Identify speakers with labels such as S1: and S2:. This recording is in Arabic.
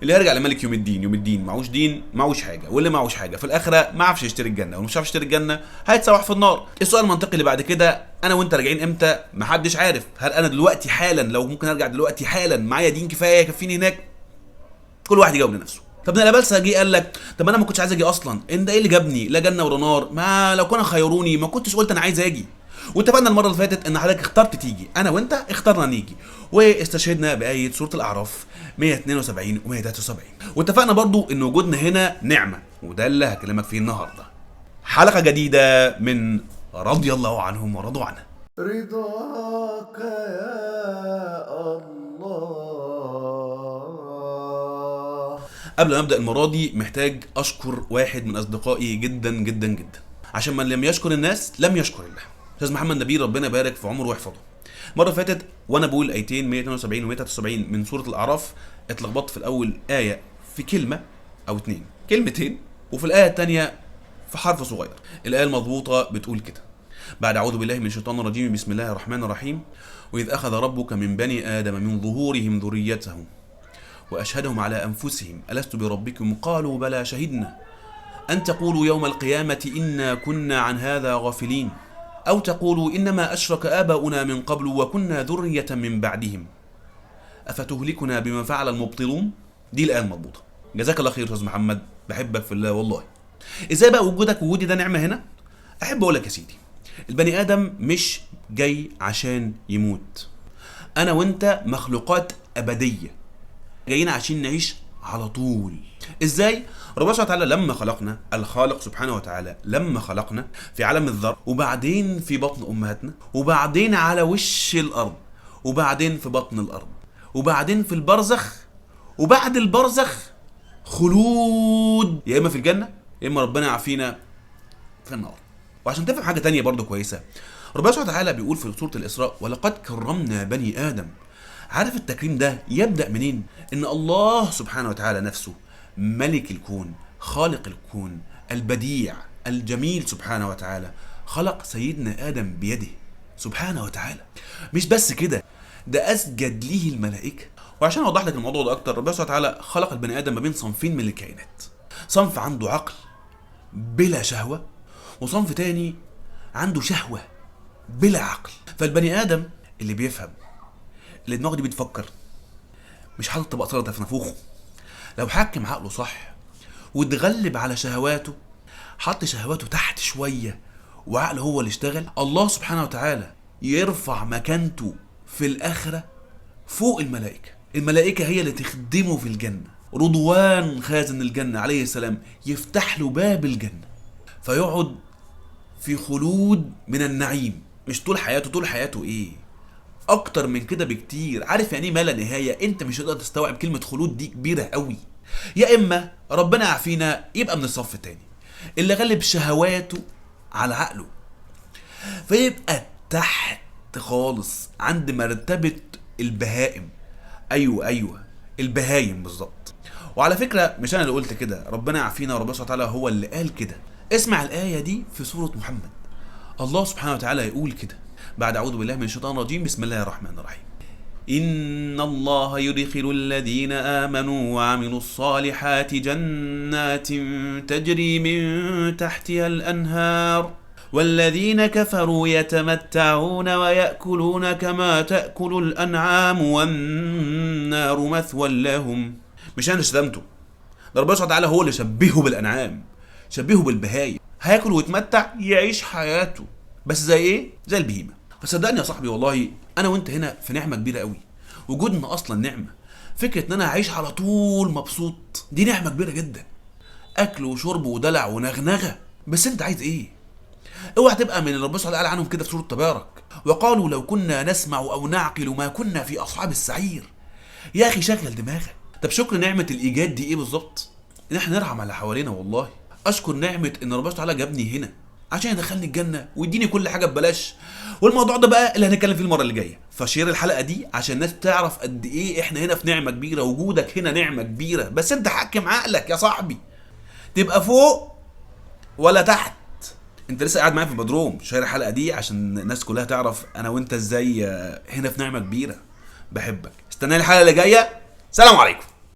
S1: اللي يرجع لملك يوم الدين، يوم الدين معوش دين معوش حاجه، واللي معوش حاجه في الاخره ما عرفش يشتري الجنه، واللي مش عارف يشتري الجنه هيتسوح في النار. السؤال المنطقي اللي بعد كده، انا وانت راجعين امتى؟ محدش عارف. هل انا دلوقتي حالا لو ممكن ارجع دلوقتي حالا معايا دين كفايه يكفيني هناك؟ كل واحد يجاوب لنفسه. طب نلبلسه جه قال لك طب انا ما كنتش عايز اجي اصلا، انت ايه اللي جابني لا جنه ولا نار؟ ما لو كانوا خيروني ما كنتش قلت انا عايز اجي. واتفقنا المره اللي فاتت ان حضرتك اخترت تيجي، انا وانت اخترنا نيجي، واستشهدنا بايه سوره الاعراف 172 و173. واتفقنا برضو ان وجودنا هنا نعمه، وده اللي هكلمك فيه النهارده. حلقه جديده من رضي الله عنهم ورضوا عنه.
S2: رضاك يا الله.
S1: قبل ما ابدا المره دي محتاج اشكر واحد من اصدقائي جدا جدا جدا، عشان من لم يشكر الناس لم يشكر الله. استاذ محمد نبيل، ربنا يبارك في عمره ويحفظه. المره اللي فاتت وانا بقول ايتين 172 و173 من سوره الاعراف اتلخبطت في الاول ايه في كلمه او اتنين، كلمتين، وفي الايه الثانيه في حرف صغير. الايه المضبوطه بتقول كده: بعد اعوذ بالله من الشيطان الرجيم بسم الله الرحمن الرحيم، واذ اخذ ربك من بني ادم من ظهورهم ذريتهم واشهدهم على انفسهم الست بربكم قالوا بلى شهدنا ان تقولوا يوم القيامه انا كنا عن هذا غافلين أو تقولوا إنما أشرك آباؤنا من قبل وكنا ذرية من بعدهم أفتهلكنا بما فعل المبطلون. دي الآية المضبوطة. جزاك الله خير أستاذ محمد، بحبك في الله والله. إزاي بقى وجودي ده نعمة هنا؟ أحب أقول لك يا سيدي، البني آدم مش جاي عشان يموت. أنا وأنت مخلوقات أبدية جايين عشان نعيش على طول. ازاي؟ ربنا سبحانه وتعالى لما خلقنا، الخالق سبحانه وتعالى لما خلقنا في عالم الذر، وبعدين في بطن امهاتنا، وبعدين على وش الارض، وبعدين في بطن الارض، وبعدين في البرزخ، وبعد البرزخ خلود، يا اما في الجنه يا اما ربنا يعافينا في النار. وعشان تفهم حاجه تانية برضو كويسه، ربنا سبحانه وتعالى بيقول في سوره الاسراء: ولقد كرمنا بني ادم. عارف التكريم ده يبدأ منين؟ إن الله سبحانه وتعالى نفسه ملك الكون، خالق الكون، البديع الجميل سبحانه وتعالى، خلق سيدنا آدم بيده سبحانه وتعالى. مش بس كده، ده أسجد ليه الملائكة. وعشان أوضح لك الموضوع ده أكتر، ربنا سبحانه وتعالى خلق البني آدم ما بين صنفين من الكائنات: صنف عنده عقل بلا شهوة، وصنف تاني عنده شهوة بلا عقل. فالبني آدم اللي بيفهم، اللي دماغه دي بتفكر، مش حاطط طبق سلطه في نافوخه، لو حكم عقله صح واتغلب على شهواته، حط شهواته تحت شويه وعقله هو اللي اشتغل، الله سبحانه وتعالى يرفع مكانته في الاخره فوق الملائكه. الملائكه هي اللي تخدمه في الجنه. رضوان خازن الجنه عليه السلام يفتح له باب الجنه، فيقعد في خلود من النعيم. مش طول حياته، طول حياته ايه، اكتر من كده بكتير. عارف يعني ايه ما لا نهايه؟ انت مش هتقدر تستوعب كلمه خلود دي، كبيره قوي. يا اما ربنا يعافينا يبقى من الصف التاني اللي غلب شهواته على عقله، فيبقى تحت خالص عند مرتبه البهائم. ايوه البهايم بالظبط. وعلى فكره مش انا اللي قلت كده، ربنا يعافينا وربنا سبحانه وتعالى هو اللي قال كده. اسمع الايه دي في سوره محمد، الله سبحانه وتعالى يقول كده: بعد أعوذ بالله من الشيطان الرجيم بسم الله الرحمن الرحيم، إن الله يدخل الذين آمنوا وعملوا الصالحات جنات تجري من تحتها الأنهار والذين كفروا يتمتعون ويأكلون كما تأكل الأنعام والنار مثوى لهم. مش أنا شتمته، ده ربنا سبحانه وتعالى هو اللي شبهه بالأنعام، شبهه بالبهايم. هياكل ويتمتع يعيش حياته، بس زي ايه؟ زي البهيمه. فصدقني يا صاحبي والله انا وانت هنا في نعمه كبيره قوي. وجودنا اصلا نعمه. فكره ان انا اعيش على طول مبسوط دي نعمه كبيره جدا. اكل وشرب ودلع ونغنغه، بس انت عايز ايه؟ اوعى تبقى من اللي ربنا سبحانه وتعالى عنهم كده في سوره تبارك: وقالوا لو كنا نسمع او نعقل ما كنا في اصحاب السعير. يا اخي شغل دماغك. طب شكر نعمه الايجاد دي ايه بالظبط؟ ان احنا نرحم على اللي حوالينا. والله اشكر نعمه ان ربنا سبحانه وتعالى جابني هنا عشان يدخلني الجنه ويديني كل حاجه ببلاش. والموضوع ده بقى اللي هنتكلم فيه المره اللي جايه. فشير الحلقه دي عشان الناس تعرف قد ايه احنا هنا في نعمه كبيره. وجودك هنا نعمه كبيره، بس انت حكم عقلك يا صاحبي، تبقى فوق ولا تحت. انت لسه قاعد معايا في البدروم. شير الحلقه دي عشان الناس كلها تعرف انا وانت ازاي هنا في نعمه كبيره. بحبك. استناني الحلقه اللي جايه. سلام عليكم.